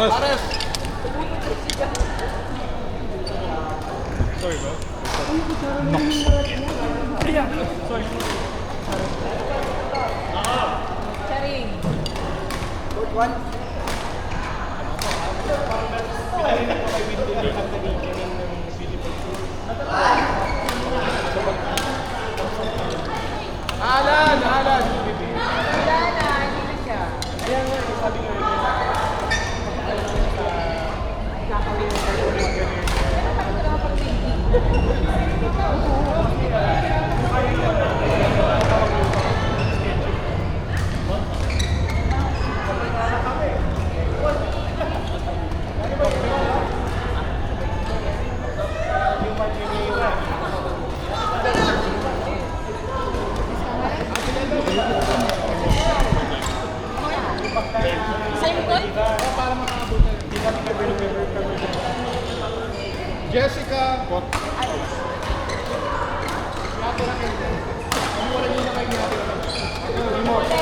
Pares. Pares. Sorry, bro. Sorry. Charing. Good one. Alan! Alan! Wala na, hindi na siya. Ayan nga, sabi nga yun. Kakawin na siya. Pero pag ito naman pag-baby. Sa'yo ko? Para makakabutan. Jessica. What? Yato na kayo. Wala nyo na kayo natin. Remote.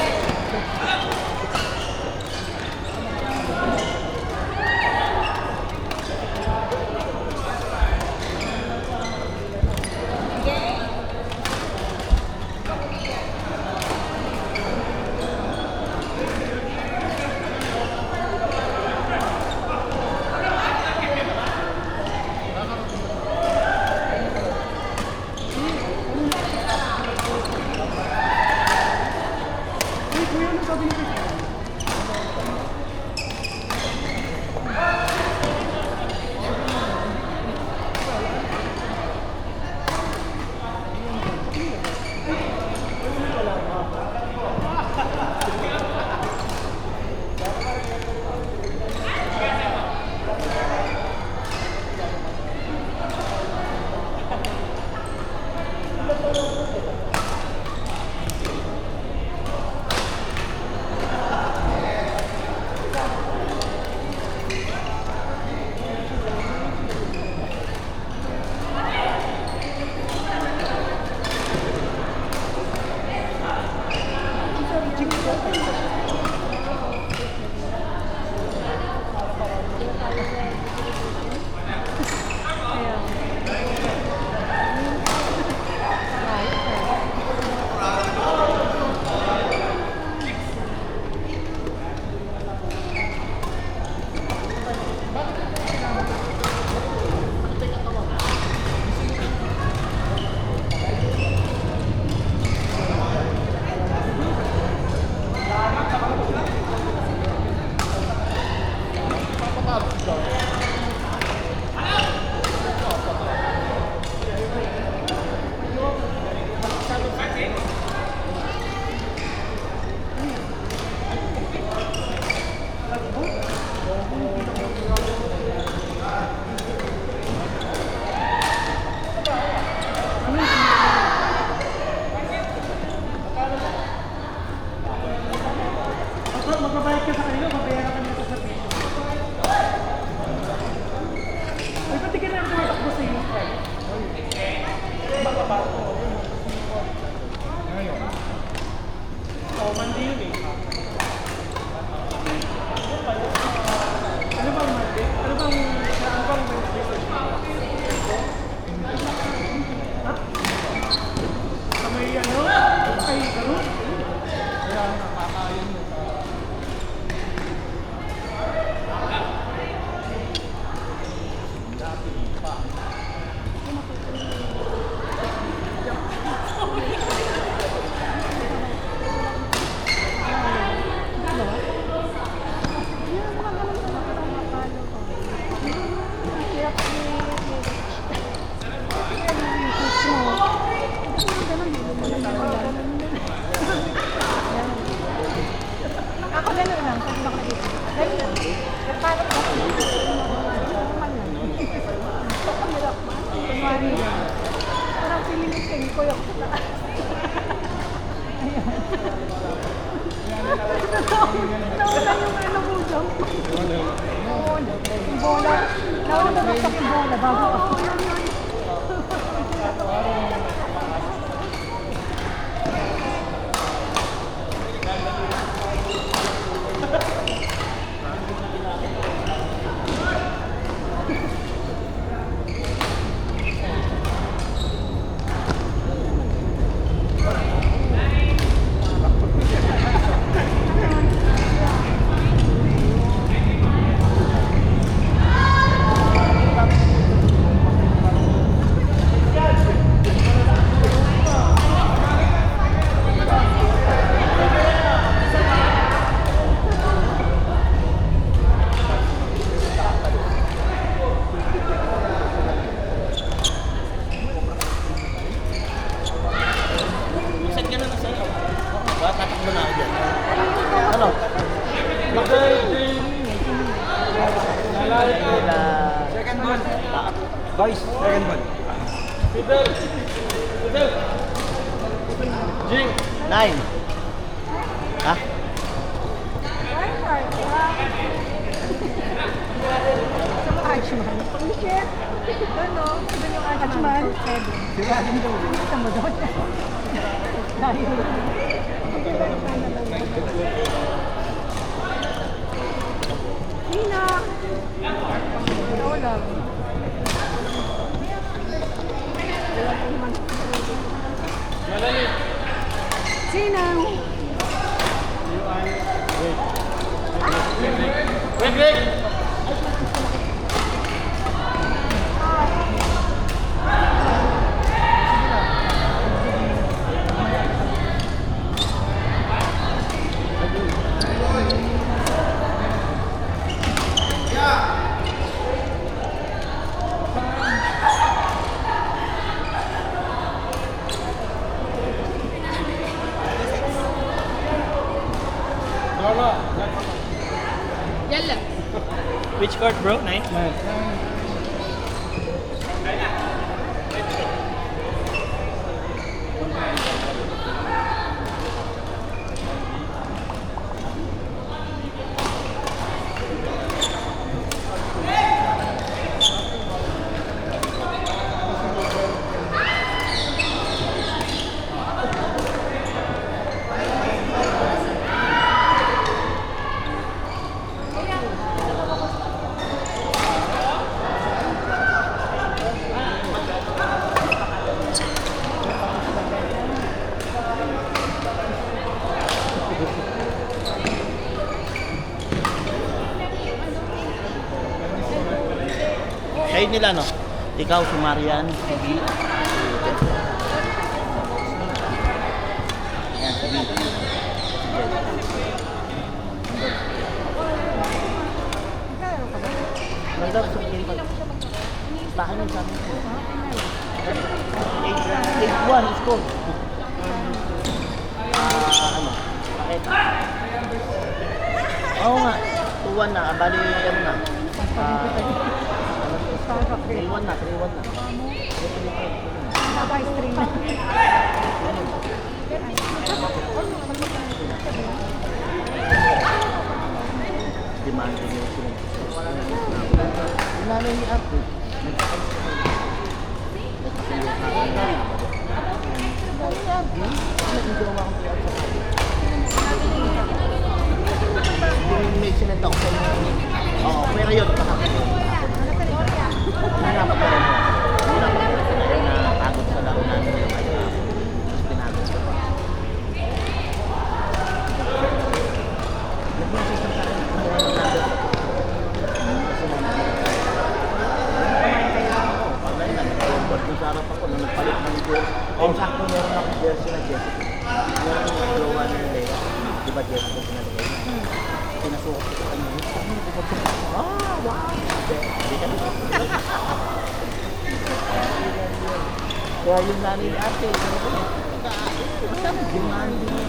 Magbabayad ka sa kanila, mabayaran ka nito sa piso. Ay, pati ka na tumatakbo sa iyo, Fred. Ngayon. Oh, mandi yun eh. Ano bang mandi? Ano bang ha? Sa may ano? Ay, gano'n? Kaya nakakayon mo sa... Dati pa. Ako gano'n lang, pag nakalagay. Gano'n lang. Pero parang ako, normal lang. Kunwari lang. Parang feeling ko kayo ko yung sa taas. Ayan. Nawala yung ano mo dyan. Oo, yung bola. Nawala bumagsak yung bola bago ako. Vice, second ball. Jing. 9. Ha? Archman. Shit. Doon no? Doon yung Archman. Sira din daw. Kita mo doon. Dahil. Nina! Ito lang. Sinang? Wait. Which court bro? 9? Kayo nila, no? Ikaw, si Marian, si B. Ayan, si B. Nagdap sa K-pag. Bakit yung sabi ko? 8-1 score. Ano? Bakit? Oo nga. 2-1 na. Bali, ano na? 3-1 na. Sabay stream. Demanding yung sinunod. Nanay ni Ate. May sinunod ako sa inyo. Oo, pero yun. Hinapat ka rin mo. Hinapat ka rin na pagod sa laro namin yung kayo. Tapos pinagod ka pa. Nag-insist na rin kung ano nagod. Kasi paglain lang. Nag-board dun sa harap ako na nagpalit ng jersey. Oh, sakto meron akong jersey na Jessica. Yung jowa ni Lea. Diba Jessica pinalagay na? Pinasuot ko sa kanya. Ah, wow! Kaya yung nanay ni Ate, demanding.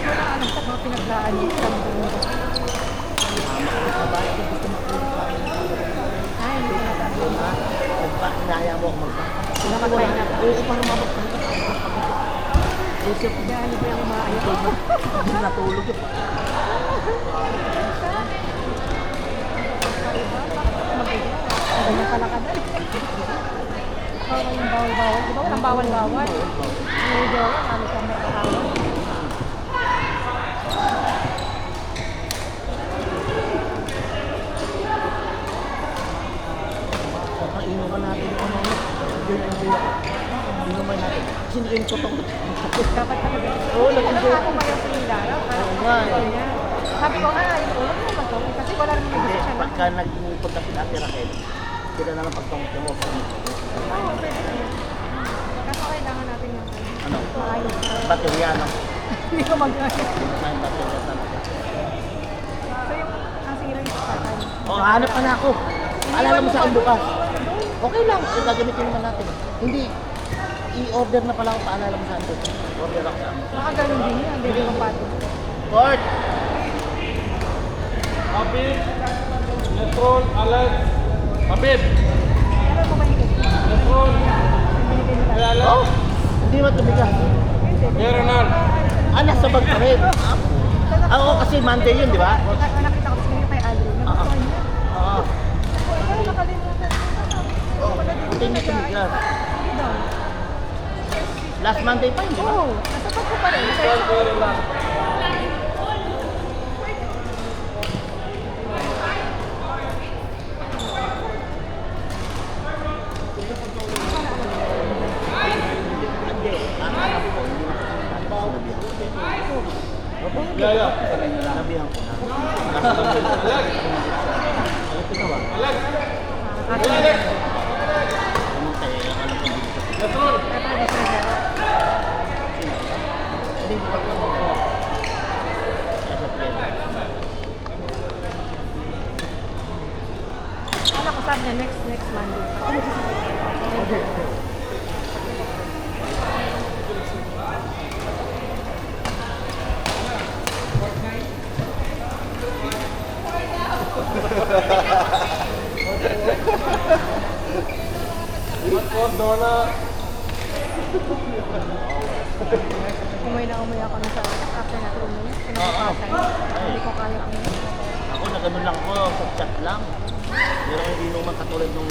Ano sa mga pinaglaan niya? Mama ko sa bahay ko gusto makulit sa akin. Ay, hindi ko natabi. Nagpa-inaya mo ako magpapakita. Namatay na. Oo, parang mabagpapakita. Kasi ako Kaya hindi ko yung umaayos. hindi natulog yun. Ganyan pala ka dali. Bawal yung bawal-bawal. Di ba walang bawal-bawal? May jowa, kami ka may kahawal. Inuman natin yung ano. Inuman natin. Kasi hindi yung totoo. Dapat talaga. Oo, nag-enjoy Ako ba yung sinilala? Oo nga. Sabi ko, yung ulam mo ba to? Kasi wala rin may gusto siya. Pagka nagpunta si Ate Raquel, sila na lang pagtungkol mo. Oo, pwede. Kaso kailangan natin yung Ano? maayos. Baterya, no? Hindi ko mag-ayos. May baterya talaga. So yung, ang sira yung sakatan. Oh, hanap ka na ako. Alala mo sa akin bukas. Okay lang, kasi gagamitin naman natin. Hindi, i-order na pala ako paalala mo sa akin. Order ako sa akin. Baka ganun din yun, ang bebe kong pato. Court! Kapit. Neutron, alert. Kapit. Oh, hindi man tumigas. Meron na. Nasa bag pa rin. Oo, kasi Monday yun, di ba? Nakita ko sa kay Aldrin. Nagustuhan niya. Oo. Ay, nakalimutan. Hindi na tumigas. Hindi daw. Last Monday pa yun, di ba? Oo, nasa bag ko pa rin. Meron lang. Hindi. Alam ko. Yaya. Nabihan ko na. Ano ito ba? Anong tayo? Alam ko dito. Hindi ba ito? Alam ko sabi niya next Monday. Okay. Umuwi na umuwi ako na sa after natin umuwi. Kinabukasan. Hindi ko kaya umuwi. Ako na ganun lang ako, sa chat lang. Pero hindi naman katulad nung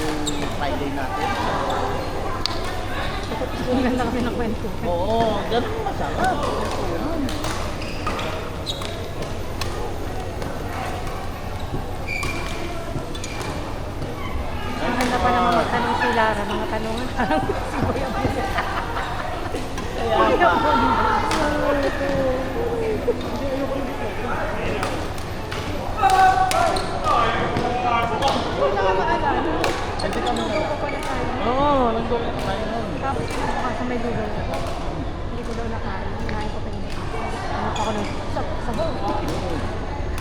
Friday natin. Ang ganda kami ng kwento. Oo, ganun masarap. Ang ganda pa naman magtanong si Lara. Mga tanungan parang si Boy ang Kaya pa. Wala ka maalala. Hindi kami na. Ako pala tayo. Oo, nag-go tayo nun. Tapos kinabukasan may dulo. Hindi ko daw nakain. Hinahin ko pa yun. Ano pa ako nung sabaw.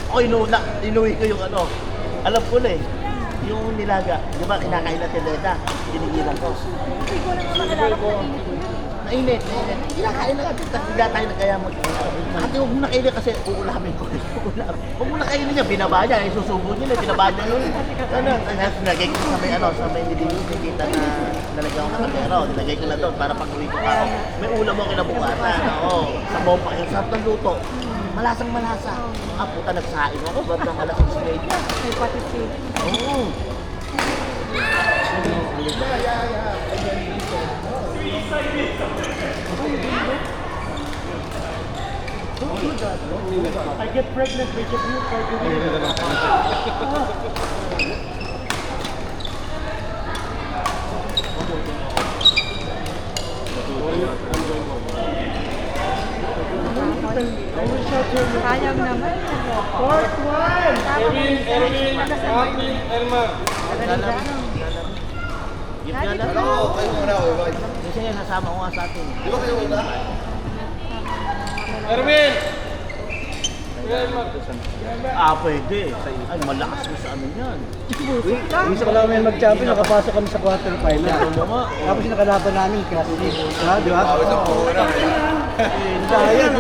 Ako inuwi ko yung ano. Alam ko na eh. Yung nilaga. Di ba kinakain natin Leda? Dinigilan ko. Hindi ko lang maalala kung nainit ko yun. Nainit. Kinakain na natin. Tapos bigla tayo na kaya ate, huwag mo na kainin kasi uulamin ko. Huwag mo na kainin niya. Binaba niya. Isusubo niya. Binaba niya nun. Ano? Nilagay ko sa may ano. Sa may nilita na nalagyan ko na pero nilagay ko na doon para pag-uwi ko ako. May ulam mo kinabukasan. Oo. Sa bomba. Yung sarap ng luto. Malasang malasa. Puta nagsaing ako. Bandang alas 6 media. May pati si Oo. I get pregnant with you for doing sayang naman. Fourth one! Erwin, Elmar. Gift nga lang. Ano, kayo muna, Oy. Kasi nga nasama ko nga sa atin. Di ba kayo una? Erwin! Pwede. Ay, malakas mo sa amin yan. Isa ko namin mag-champion, nakapasok kami sa quarterfinal. Ano nga? Tapos yung nakalaban namin, kasi, di ba? Pawis ang pura. Sayang.